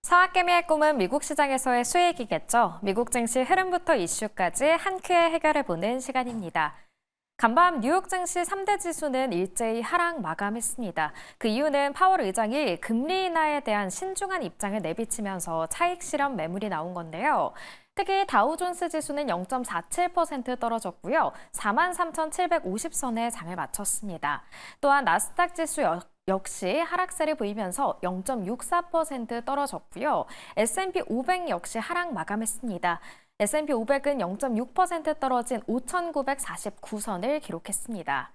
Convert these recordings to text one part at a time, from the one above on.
사학개미의 꿈은 미국 시장에서의 수익이겠죠. 미국 증시 흐름부터 이슈까지 한 큐에 해결해보는 시간입니다. 간밤 뉴욕 증시 3대 지수는 일제히 하락 마감했습니다. 그 이유는 파월 의장이 금리 인하에 대한 신중한 입장을 내비치면서 차익 실현 매물이 나온 건데요. 특히 다우존스 지수는 0.47% 떨어졌고요. 43,750선에 장을 마쳤습니다. 또한 나스닥 지수 역시 하락세를 보이면서 0.64% 떨어졌고요. S&P 500 역시 하락 마감했습니다. S&P 500은 0.6% 떨어진 5,949선을 기록했습니다.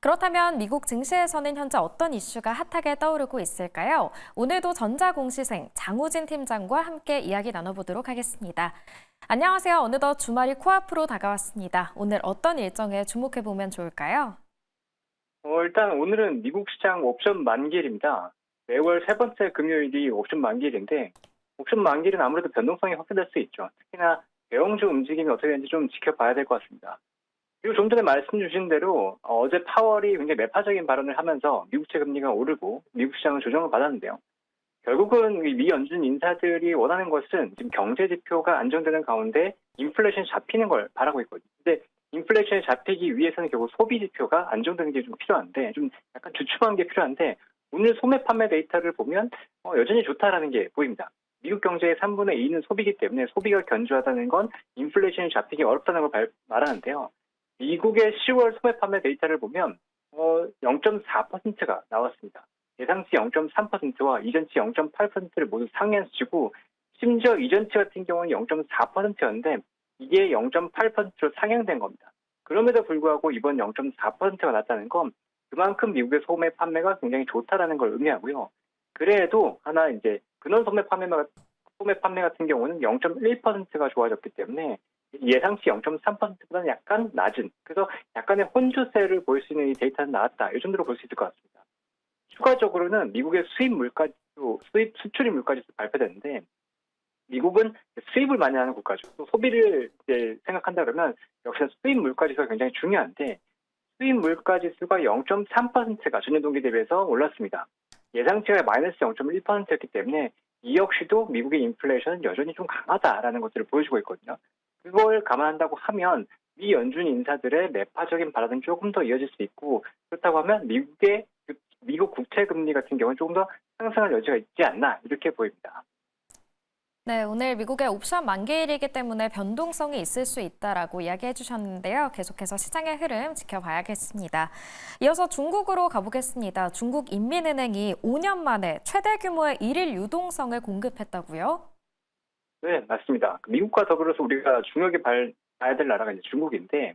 그렇다면 미국 증시에서는 현재 어떤 이슈가 핫하게 떠오르고 있을까요? 오늘도 전자공시생 장우진 팀장과 함께 이야기 나눠보도록 하겠습니다. 안녕하세요. 어느덧 주말이 코앞으로 다가왔습니다. 오늘 어떤 일정에 주목해보면 좋을까요? 일단 오늘은 미국 시장 옵션 만기일입니다. 매월 세 번째 금요일이 옵션 만기일인데 옵션 만기일은 아무래도 변동성이 확대될 수 있죠. 특히나 대형주 움직임이 어떻게 되는지 좀 지켜봐야 될 것 같습니다. 그리고 좀 전에 말씀 주신 대로 어제 파월이 굉장히 매파적인 발언을 하면서 미국채 금리가 오르고 미국 시장은 조정을 받았는데요. 결국은 미 연준 인사들이 원하는 것은 지금 경제 지표가 안정되는 가운데 인플레이션이 잡히는 걸 바라고 있거든요. 근데 인플레이션이 잡히기 위해서는 결국 소비 지표가 안정되는 게 좀 필요한데 좀 약간 주춤한 게 필요한데 오늘 소매 판매 데이터를 보면 여전히 좋다라는 게 보입니다. 미국 경제의 3분의 2는 소비이기 때문에 소비가 견조하다는 건 인플레이션이 잡히기 어렵다는 걸 말하는데요. 미국의 10월 소매 판매 데이터를 보면 0.4%가 나왔습니다. 예상치 0.3%와 이전치 0.8%를 모두 상회한 수치고 심지어 이전치 같은 경우는 0.4%였는데 이게 0.8%로 상향된 겁니다. 그럼에도 불구하고 이번 0.4%가 났다는 건 그만큼 미국의 소매 판매가 굉장히 좋다라는 걸 의미하고요. 그래도 하나 이제 근원 소매 판매 같은 경우는 0.1%가 좋아졌기 때문에 예상치 0.3%보다는 약간 낮은, 그래서 약간의 혼조세를 보일 수 있는 이 데이터는 나왔다. 이 정도로 볼 수 있을 것 같습니다. 추가적으로는 미국의 수입 수출입 물가지수 발표됐는데 미국은 수입을 많이 하는 국가죠. 또 소비를 이제 생각한다 그러면 역시나 수입 물가지수가 굉장히 중요한데 수입 물가지수가 0.3%가 전년 동기 대비해서 올랐습니다. 예상치가 마이너스 0.1%였기 때문에 이 역시도 미국의 인플레이션은 여전히 좀 강하다라는 것들을 보여주고 있거든요. 그걸 감안한다고 하면 미 연준 인사들의 매파적인 발언은 조금 더 이어질 수 있고 그렇다고 하면 미국 국채 금리 같은 경우는 조금 더 상승할 여지가 있지 않나 이렇게 보입니다. 네, 오늘 미국의 옵션 만기일이기 때문에 변동성이 있을 수 있다라고 이야기해 주셨는데요. 계속해서 시장의 흐름 지켜봐야겠습니다. 이어서 중국으로 가보겠습니다. 중국 인민은행이 5년 만에 최대 규모의 일일 유동성을 공급했다고요? 네, 맞습니다. 미국과 더불어서 우리가 중요하게 봐야 될 나라가 이제 중국인데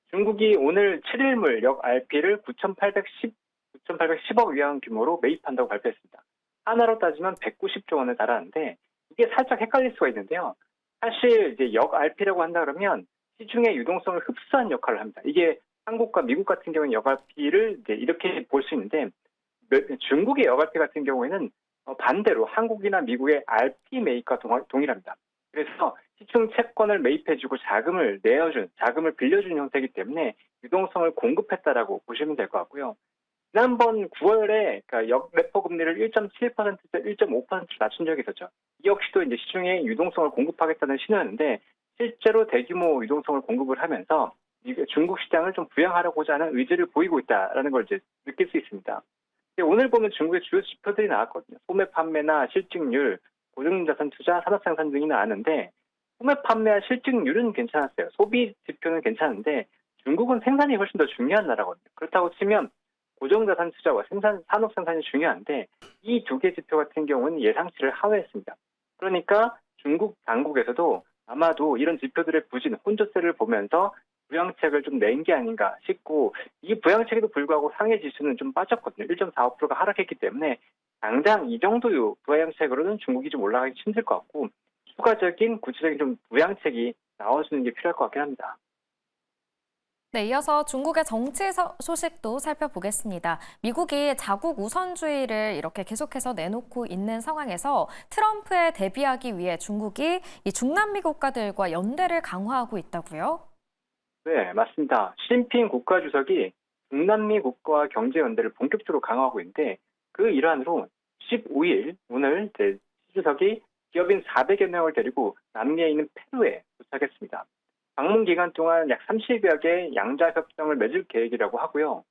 중국이 오늘 7일물 역 RP를 9,810억 위안 규모로 매입한다고 발표했습니다. 하나로 따지면 190조 원에 달하는데 이게 살짝 헷갈릴 수가 있는데요. 사실 이제 역 RP라고 한다 그러면 시중의 유동성을 흡수한 역할을 합니다. 이게 한국과 미국 같은 경우는 역 RP를 이제 이렇게 볼 수 있는데 중국의 역 RP 같은 경우에는 반대로 한국이나 미국의 RP 매입과 동일합니다. 그래서 시중 채권을 매입해주고 자금을 빌려주는 형태이기 때문에 유동성을 공급했다라고 보시면 될 것 같고요. 지난번 9월에 그러니까 역 레포 금리를 1.7%에서 1.5% 낮춘 적이 있었죠. 이 역시도 이제 시중에 유동성을 공급하겠다는 신호였는데 실제로 대규모 유동성을 공급을 하면서 중국 시장을 좀 부양하려고자 하는 의지를 보이고 있다라는 걸 이제 느낄 수 있습니다. 오늘 보면 중국의 주요 지표들이 나왔거든요. 소매 판매나 실직률, 고정자산 투자, 산업생산 등이 나왔는데 소매 판매와 실직률은 괜찮았어요. 소비 지표는 괜찮은데 중국은 생산이 훨씬 더 중요한 나라거든요. 그렇다고 치면 고정자산 투자와 산업생산이 중요한데 이 두 개 지표 같은 경우는 예상치를 하회했습니다. 그러니까 중국 당국에서도 아마도 이런 지표들의 부진, 혼조세를 보면서 부양책을 좀 낸 게 아닌가 싶고 이 부양책에도 불구하고 상해 지수는 좀 빠졌거든요. 1.45%가 하락했기 때문에 당장 이 정도의 부양책으로는 중국이 좀 올라가기 힘들 것 같고 추가적인 구체적인 좀 부양책이 나와주는 게 필요할 것 같긴 합니다. 네, 이어서 중국의 정치 소식도 살펴보겠습니다. 미국이 자국 우선주의를 이렇게 계속해서 내놓고 있는 상황에서 트럼프에 대비하기 위해 중국이 이 중남미 국가들과 연대를 강화하고 있다고요? 네, 맞습니다. 시진핑 국가주석이 중남미 국가와 경제 연대를 본격적으로 강화하고 있는데 그 일환으로 15일 오늘 시주 주석이 기업인 400여 명을 데리고 남미에 있는 페루에 도착했습니다. 방문 기간 동안 약 30여 개의 양자 협정을 맺을 계획이라고 하고요.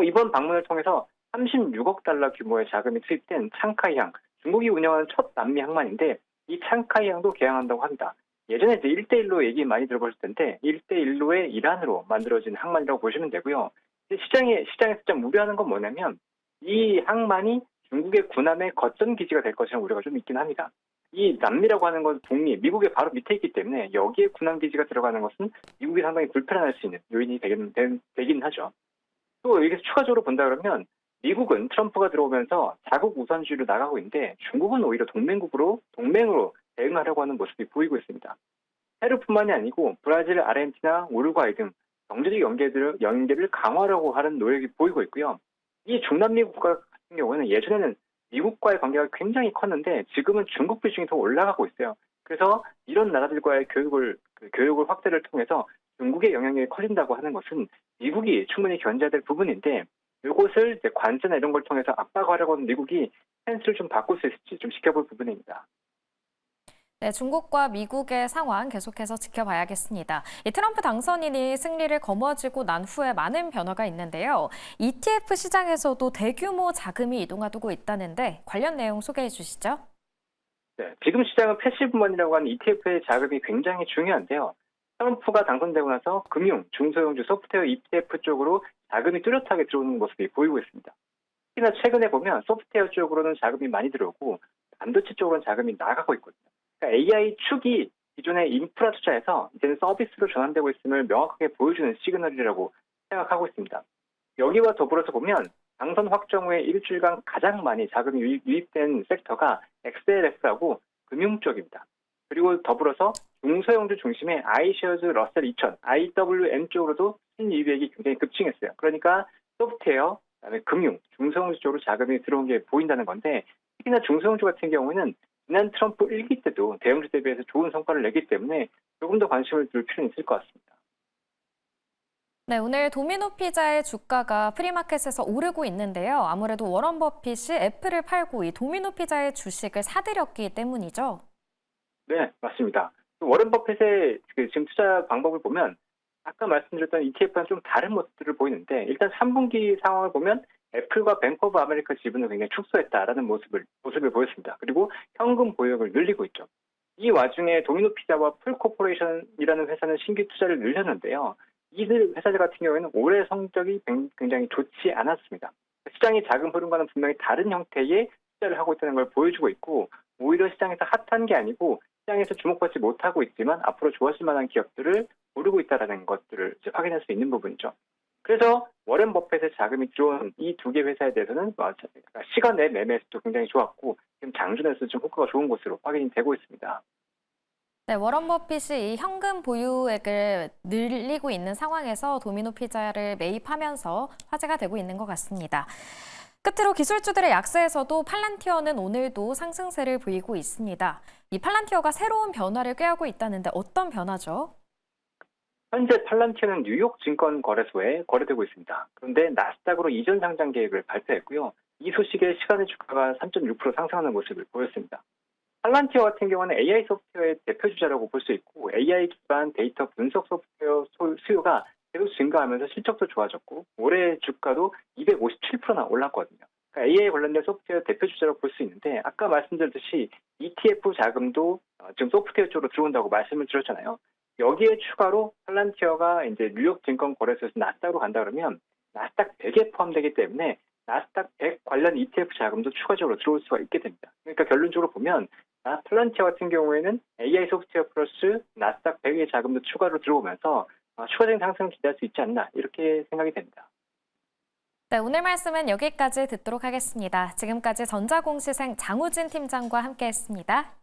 이번 방문을 통해서 36억 달러 규모의 자금이 투입된 창카이항, 중국이 운영하는 첫 남미 항만인데 이 창카이항도 개항한다고 합니다. 예전에 이제 1대1로 얘기 많이 들어보실 텐데 1대1로의 일환으로 만들어진 항만이라고 보시면 되고요. 시장에서 좀 우려하는 건 뭐냐면 이 항만이 중국의 군함의 거점 기지가 될 것이라는 우려가 좀 있긴 합니다. 이 남미라고 하는 건 북미, 미국의 바로 밑에 있기 때문에 여기에 군함 기지가 들어가는 것은 미국이 상당히 불편할 수 있는 요인이 되긴 하죠. 또 여기서 추가적으로 본다 그러면 미국은 트럼프가 들어오면서 자국 우선주의로 나가고 있는데 중국은 오히려 동맹으로 대응하려고 하는 모습이 보이고 있습니다. 페루뿐만이 아니고 브라질, 아르헨티나, 우루과이 등 경제적 연계를 강화하려고 하는 노력이 보이고 있고요. 이 중남미 국가 같은 경우는 예전에는 미국과의 관계가 굉장히 컸는데 지금은 중국 비중이 더 올라가고 있어요. 그래서 이런 나라들과의 교육을 확대를 통해서 중국의 영향력이 커진다고 하는 것은 미국이 충분히 견제해야 될 부분인데 이것을 이제 관세나 이런 걸 통해서 압박하려고 하는 미국이 스탠스를 좀 바꿀 수 있을지 좀 지켜볼 부분입니다. 네, 중국과 미국의 상황 계속해서 지켜봐야겠습니다. 이 트럼프 당선인이 승리를 거머쥐고 난 후에 많은 변화가 있는데요. ETF 시장에서도 대규모 자금이 이동하고 있다는데 관련 내용 소개해 주시죠. 네, 지금 시장은 패시브머니라고 하는 ETF의 자금이 굉장히 중요한데요. 트럼프가 당선되고 나서 금융, 중소형주, 소프트웨어 ETF 쪽으로 자금이 뚜렷하게 들어오는 모습이 보이고 있습니다. 특히나 최근에 보면 소프트웨어 쪽으로는 자금이 많이 들어오고 반도체 쪽으로는 자금이 나가고 있거든요. 그러니까 AI 축이 기존의 인프라 투자에서 이제는 서비스로 전환되고 있음을 명확하게 보여주는 시그널이라고 생각하고 있습니다. 여기와 더불어서 보면 당선 확정 후에 일주일간 가장 많이 자금이 유입된 섹터가 XLS라고 금융 쪽입니다. 그리고 더불어서 중소형주 중심의 iShares 러셀 2000, IWM 쪽으로도 순이익이 굉장히 급증했어요. 그러니까 소프트웨어, 그다음에 금융, 중소형주 쪽으로 자금이 들어온 게 보인다는 건데 특히나 중소형주 같은 경우에는 지난 트럼프 1기 때도 대형주 대비해서 좋은 성과를 내기 때문에 조금 더 관심을 둘 필요는 있을 것 같습니다. 네, 오늘 도미노 피자의 주가가 프리마켓에서 오르고 있는데요. 아무래도 워런 버핏이 애플을 팔고 이 도미노 피자의 주식을 사들였기 때문이죠. 네, 맞습니다. 워런 버핏의 지금 투자 방법을 보면 아까 말씀드렸던 ETF와는 좀 다른 모습들을 보이는데 일단 3분기 상황을 보면 애플과 뱅크 오브 아메리카 지분을 굉장히 축소했다라는 모습을 보였습니다. 그리고 현금 보유액을 늘리고 있죠. 이 와중에 도미노 피자와 풀코퍼레이션이라는 회사는 신규 투자를 늘렸는데요. 이들 회사들 같은 경우에는 올해 성적이 굉장히 좋지 않았습니다. 시장의 자금 흐름과는 분명히 다른 형태의 투자를 하고 있다는 걸 보여주고 있고 오히려 시장에서 핫한 게 아니고 시장에서 주목받지 못하고 있지만 앞으로 좋아질 만한 기업들을 고르고 있다는 것들을 이제 확인할 수 있는 부분이죠. 그래서 워렌 버핏의 자금이 들어온 이 두 개 회사에 대해서는 시간 내 매매에서도 굉장히 좋았고 지금 장준에서 좀 효과가 좋은 것으로 확인이 되고 있습니다. 네, 워런 버핏이 이 현금 보유액을 늘리고 있는 상황에서 도미노 피자를 매입하면서 화제가 되고 있는 것 같습니다. 끝으로 기술주들의 약세에서도 팔란티어는 오늘도 상승세를 보이고 있습니다. 이 팔란티어가 새로운 변화를 꾀하고 있다는데 어떤 변화죠? 현재 팔란티어는 뉴욕 증권거래소에 거래되고 있습니다. 그런데 나스닥으로 이전 상장 계획을 발표했고요. 이 소식에 시간의 주가가 3.6% 상승하는 모습을 보였습니다. 팔란티어 같은 경우는 AI 소프트웨어의 대표주자라고 볼 수 있고 AI 기반 데이터 분석 소프트웨어 수요가 계속 증가하면서 실적도 좋아졌고 올해 주가도 257%나 올랐거든요. 그러니까 AI 관련된 소프트웨어 대표주자라고 볼 수 있는데 아까 말씀드렸듯이 ETF 자금도 지금 소프트웨어 쪽으로 들어온다고 말씀을 드렸잖아요. 여기에 추가로 팔란티어가 이제 뉴욕 증권 거래소에서 나스닥으로 간다 그러면 나스닥 100에 포함되기 때문에 나스닥 100 관련 ETF 자금도 추가적으로 들어올 수가 있게 됩니다. 그러니까 결론적으로 보면 팔란티어 같은 경우에는 AI 소프트웨어 플러스 나스닥 100의 자금도 추가로 들어오면서 추가적인 상승을 기대할 수 있지 않나 이렇게 생각이 됩니다. 네, 오늘 말씀은 여기까지 듣도록 하겠습니다. 지금까지 전자공시생 장우진 팀장과 함께했습니다.